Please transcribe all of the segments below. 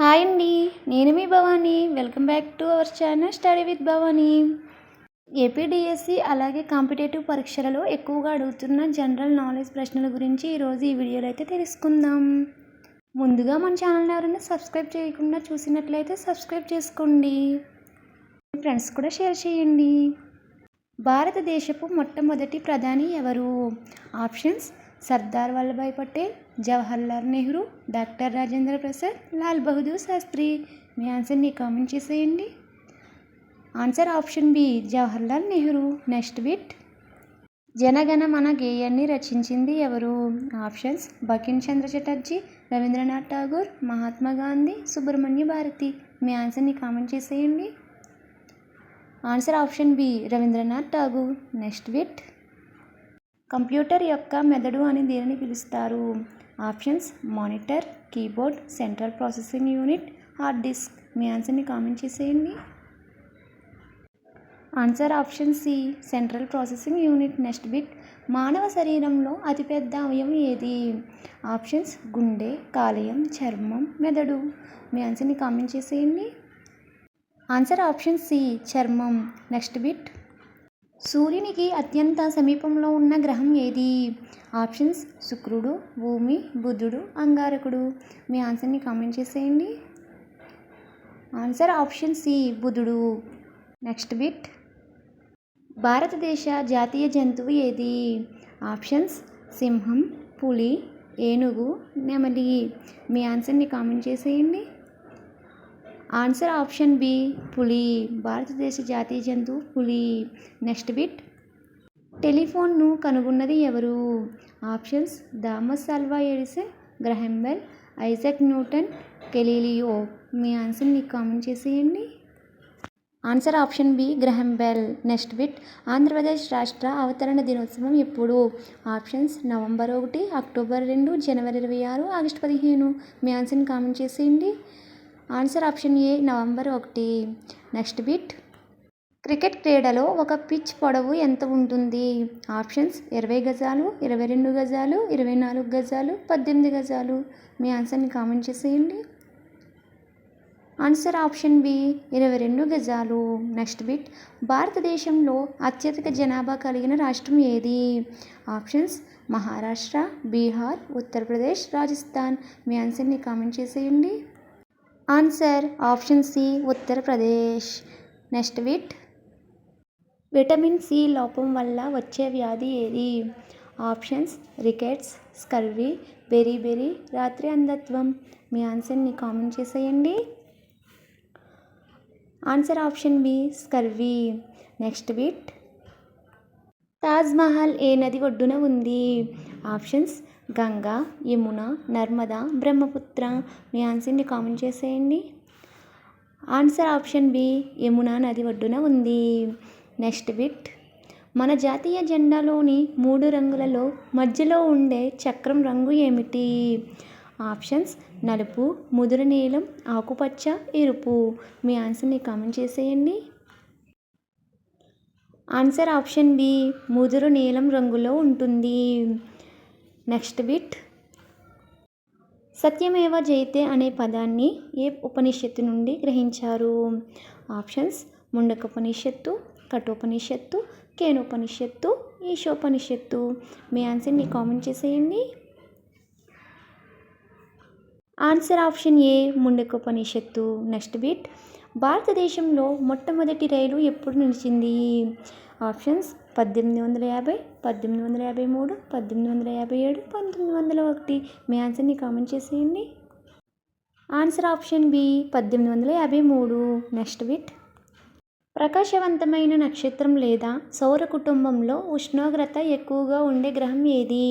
Hi అండి, నేను మీ Bhavani. Welcome back to our channel study with Bhavani. AP DSC అలాగే కాంపిటేటివ్ పరీక్షలలో ఎక్కువగా అడుగుతున్న జనరల్ నాలెడ్జ్ ప్రశ్నల గురించి ఈరోజు ఈ వీడియోలో అయితే తెలుసుకుందాం. ముందుగా మన ఛానల్ని ఎవరైనా సబ్స్క్రైబ్ చేయకుండా చూసినట్లయితే సబ్స్క్రైబ్ చేసుకోండి, ఫ్రెండ్స్ కూడా షేర్ చేయండి. భారతదేశపు మొట్టమొదటి ప్రధాని ఎవరు? Options: Sardar Vallabhbhai Patel, Jawaharlal Nehru, doctor Rajendra Prasad, Lal Bahadur Shastri. మీ ఆన్సర్ని కామెంట్ చేసేయండి. Answer option B, Jawaharlal Nehru. Next bit: Jana Gana Mana గేయాన్ని రచించింది ఎవరు? ఆప్షన్స్: బంకిం చంద్ర చటర్జీ, రవీంద్రనాథ్ ఠాగూర్, మహాత్మా గాంధీ, సుబ్రహ్మణ్య భారతి. మీ ఆన్సర్ని కామెంట్ చేసేయండి. Answer option B, Rabindranath Tagore. Next bit: computer యొక్క మెదడు అని దేనిని పిలుస్తారు? Options: monitor, keyboard, central processing unit, hard disk. మీ ఆన్సర్ని కామెంట్ చేసేయండి. Answer option C, central processing unit. Next bit: మానవ శరీరంలో అతిపెద్ద అవయవం ఏది? ఆప్షన్స్: గుండె, కాలేయం, చర్మం, మెదడు. మీ ఆన్సర్ని కామెంట్ చేసేయండి. ఆన్సర్ ఆప్షన్ సి, చర్మం. నెక్స్ట్ బిట్: సూర్యునికి అత్యంత సమీపంలో ఉన్న గ్రహం ఏది? ఆప్షన్స్: శుక్రుడు, భూమి, బుధుడు, అంగారకుడు. మీ ఆన్సర్ని కామెంట్ చేసేయండి. ఆన్సర్ ఆప్షన్ సి, బుధుడు. నెక్స్ట్ బిట్: భారతదేశ జాతీయ జంతువు ఏది? ఆప్షన్స్: సింహం, పులి, ఏనుగు, నెమలి. మీ ఆన్సర్ని కామెంట్ చేసేయండి. ఆన్సర్ ఆప్షన్ బి, పులి. భారతదేశ జాతీయ జంతువు పులి. నెక్స్ట్ బిట్: టెలిఫోన్ను కనుగొన్నది ఎవరు? Options: Thomas Alva Edison, Graham Bell, Isaac Newton, Galileo. మీ ఆన్సర్ని కామెంట్ చేసేయండి. Answer option B, Graham Bell. Next bit: Andhra Pradesh రాష్ట్ర అవతరణ దినోత్సవం ఎప్పుడు? ఆప్షన్స్: నవంబర్ 1, అక్టోబర్ 2, జనవరి 26, ఆగస్టు 15. మీ ఆన్సర్ని కామెంట్ చేసేయండి. Answer option A, November 1. Next bit: cricket క్రీడలో ఒక పిచ్ పొడవు ఎంత ఉంటుంది? ఆప్షన్స్: 20 గజాలు, 22 గజాలు, 24 గజాలు, 18 గజాలు. మీ ఆన్సర్ని కామెంట్ చేసేయండి. ఆన్సర్ ఆప్షన్ బి, 22 గజాలు. నెక్స్ట్ బిట్: భారతదేశంలో అత్యధిక జనాభా కలిగిన రాష్ట్రం ఏది? ఆప్షన్స్: మహారాష్ట్ర, బీహార్, ఉత్తరప్రదేశ్, రాజస్థాన్. మీ ఆన్సర్ని కామెంట్ చేసేయండి. Answer option C, Uttar Pradesh. Next bit: vitamin C లోపం వల్ల వచ్చే వ్యాధి ఏది? ఆప్షన్స్: రికెట్స్, స్కర్వీ, బెరీ, రాత్రి అంధత్వం. మీ ఆన్సర్ని కామెంట్ చేసేయండి. Answer option B, scurvy. Next bit: Taj Mahal ఏ నది ఒడ్డున ఉంది? ఆప్షన్స్: గంగా, యమున, నర్మదా, బ్రహ్మపుత్ర. మీ ఆన్సర్ని కామెంట్ చేసేయండి. ఆన్సర్ ఆప్షన్ బి, యమున నది ఒడ్డున ఉంది. నెక్స్ట్ బిట్: మన జాతీయ జెండాలోని 3 రంగులలో మధ్యలో ఉండే చక్రం రంగు ఏమిటి? ఆప్షన్స్: నలుపు, ముదురు నీలం, ఆకుపచ్చ, ఎరుపు. మీ ఆన్సర్ని కామెంట్ చేసేయండి. ఆన్సర్ ఆప్షన్ బి, ముదురు నీలం రంగులో ఉంటుంది. నెక్స్ట్ బిట్: సత్యమేవ జయతే అనే పదాన్ని ఏ ఉపనిషత్తు నుండి గ్రహించారు? ఆప్షన్స్: ముండకోపనిషత్తు, కఠోపనిషత్తు, కేనోపనిషత్తు, ఈశోపనిషత్తు. మీ ఆన్సర్ని కామెంట్ చేసేయండి. ఆన్సర్ ఆప్షన్ ఏ, ముండకోపనిషత్తు. నెక్స్ట్ బిట్: భారతదేశంలో మొట్టమొదటి రైలు ఎప్పుడు నిలిచింది? ఆప్షన్స్: 1850, 1853, 1857, 1901. మీ ఆన్సర్ని కామెంట్ చేసేయండి. Answer option B, 1853. Next bit: ప్రకాశవంతమైన నక్షత్రం లేదా సౌర కుటుంబంలో ఉష్ణోగ్రత ఎక్కువగా ఉండే గ్రహం ఏది?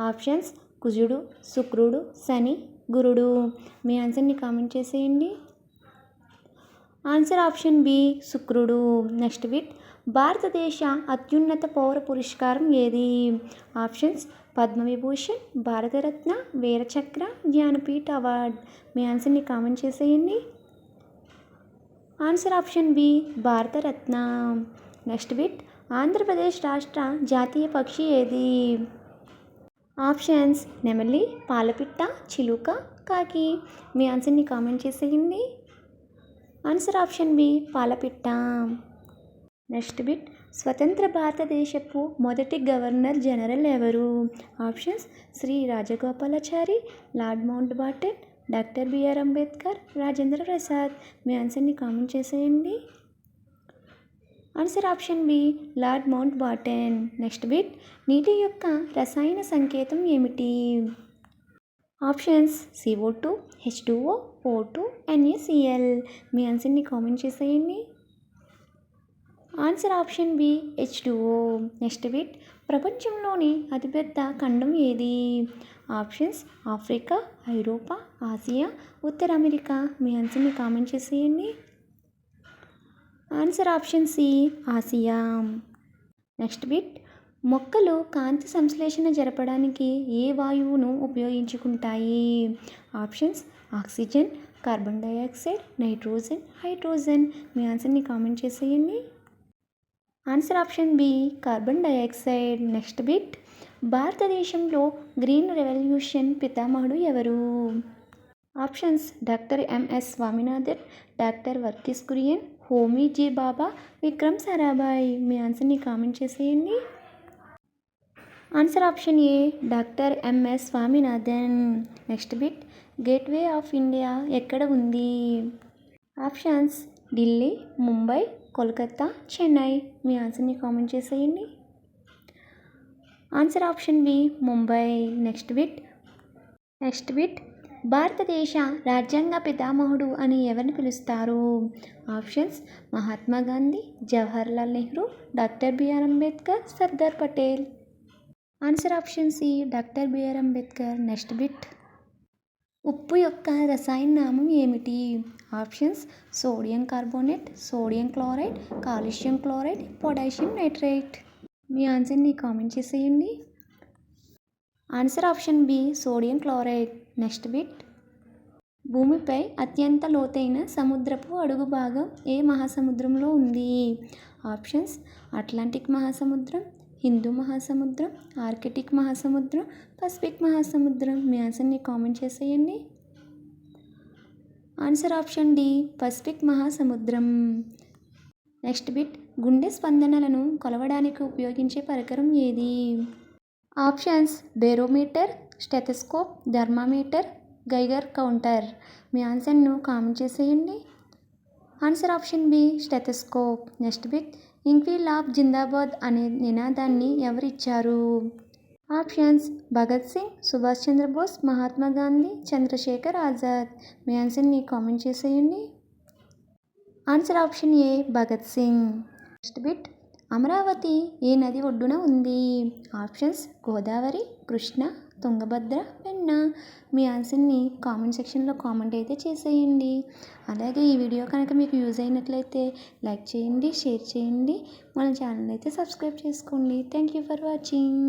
ఆప్షన్స్: కుజుడు, శుక్రుడు, శని, గురుడు. మీ ఆన్సర్ని కామెంట్ చేసేయండి. ఆన్సర్ ఆప్షన్ బి, శుక్రుడు. నెక్స్ట్ బిట్: భారతదేశ అత్యున్నత పౌర పురస్కారం ఏది? Options: Padma Vibhushan, Bharat Ratna, Vir Chakra, Jnanpith award. మీ ఆన్సర్ని కామెంట్ చేసేయండి. Answer option B, Bharat Ratna. Next bit: Andhra Pradesh రాష్ట్ర జాతీయ పక్షి ఏది? ఆప్షన్స్: నెమలి, పాలపిట్ట, చిలుక, కాకి. మీ ఆన్సర్ని కామెంట్ చేసేయండి. ఆన్సర్ ఆప్షన్ బి పాలపిట్ట. నెక్స్ట్ బిట్, స్వతంత్ర భారతదేశపు మొదటి గవర్నర్ జనరల్ ఎవరు? Options Shri Rajagopalachari, Lord Mountbatten, doctor BR Ambedkar, Rajendra Prasad. మీ ఆన్సర్ని కామెంట్ చేసేయండి. Answer option B Lord Mountbatten. Next bit, నీటి యొక్క రసాయన సంకేతం ఏమిటి? Options CO2, H2O, O2, NaCl. మీ ఆన్సర్ని కామెంట్ చేసేయండి. Answer option B H2O. Next bit, ప్రపంచంలోని అతిపెద్ద ఖండం ఏది? ఆప్షన్స్ ఆఫ్రికా, ఐరోపా, ఆసియా, ఉత్తర అమెరికా. మీ ఆన్సర్ని కామెంట్ చేసేయండి. Answer option C Asia. Next bit, మొక్కలు కాంతి సంశ్లేషణ జరపడానికి ఏ వాయువును ఉపయోగించుకుంటాయి? Options oxygen, carbon dioxide, nitrogen, hydrogen. మీ ఆన్సర్ని కామెంట్ చేసేయండి. Answer option B carbon dioxide. Next bit, భారతదేశంలో గ్రీన్ రెవల్యూషన్ పితామహుడు ఎవరు? Options doctor MS Swaminathan, doctor Verghese Kurien, Homi J Bhabha, Vikram Sarabhai. మీ ఆన్సర్ని కామెంట్ చేసేయండి. Answer option A doctor MS Swaminathan. Next bit, gateway of India ఎక్కడ ఉంది? ఆప్షన్స్ ఢిల్లీ, ముంబై, కోల్కతా, చెన్నై. మీ ఆన్సర్ని కామెంట్ చేసేయండి. Answer option B Mumbai. Next bit, భారతదేశ రాజ్యాంగ పితామహుడు అని ఎవరిని పిలుస్తారు? Options Mahatma Gandhi, Jawaharlal Nehru, doctor BR Ambedkar, Sardar Patel. Answer option C doctor BR Ambedkar. Next bit, ఉప్పు యొక్క రసాయన నామం ఏమిటి? Options sodium carbonate, sodium chloride, calcium chloride, potassium nitrate. మీ ఆన్సర్ని కామెంట్ చేసేయండి. Answer option B sodium chloride. Next bit, భూమిపై అత్యంత లోతైన సముద్రపు అడుగు భాగం ఏ మహాసముద్రంలో ఉంది? ఆప్షన్స్ అట్లాంటిక్ మహాసముద్రం, హిందూ మహాసముద్రం, ఆర్కిటిక్ మహాసముద్రం, పసిఫిక్ మహాసముద్రం. మీ ఆన్సర్ని కామెంట్ చేసేయండి. ఆన్సర్ ఆప్షన్ డి పసిఫిక్ మహాసముద్రం. నెక్స్ట్ బిట్, గుండె స్పందనలను కొలవడానికి ఉపయోగించే పరికరం ఏది? Options barometer, stethoscope, thermometer, Geiger counter. మీ ఆన్సర్ను కామెంట్ చేసేయండి. Answer option B stethoscope. Next bit, ఇంక్విలాబ్ జిందాబాద్ అనే నినాదాన్ని ఎవరిచ్చారు? ఆప్షన్స్ భగత్ సింగ్, సుభాష్ చంద్రబోస్, మహాత్మా గాంధీ, చంద్రశేఖర్ ఆజాద్. మీ ఆన్సర్ని కామెంట్ చేసేయండి. Answer option A Bhagat Singh. Next bit, Amaravati ఏ నది ఒడ్డున ఉంది? ఆప్షన్స్ గోదావరి, కృష్ణ, తుంగభద్ర, పెన్నా. మీ ఆన్సర్ని కామెంట్ సెక్షన్లో కామెంట్ అయితే చేసేయండి. అలాగే ఈ వీడియో కనుక మీకు యూజ్ అయినట్లయితే లైక్ చేయండి, షేర్ చేయండి, మన ఛానల్ అయితే సబ్స్క్రైబ్ చేసుకోండి. Thank you for watching.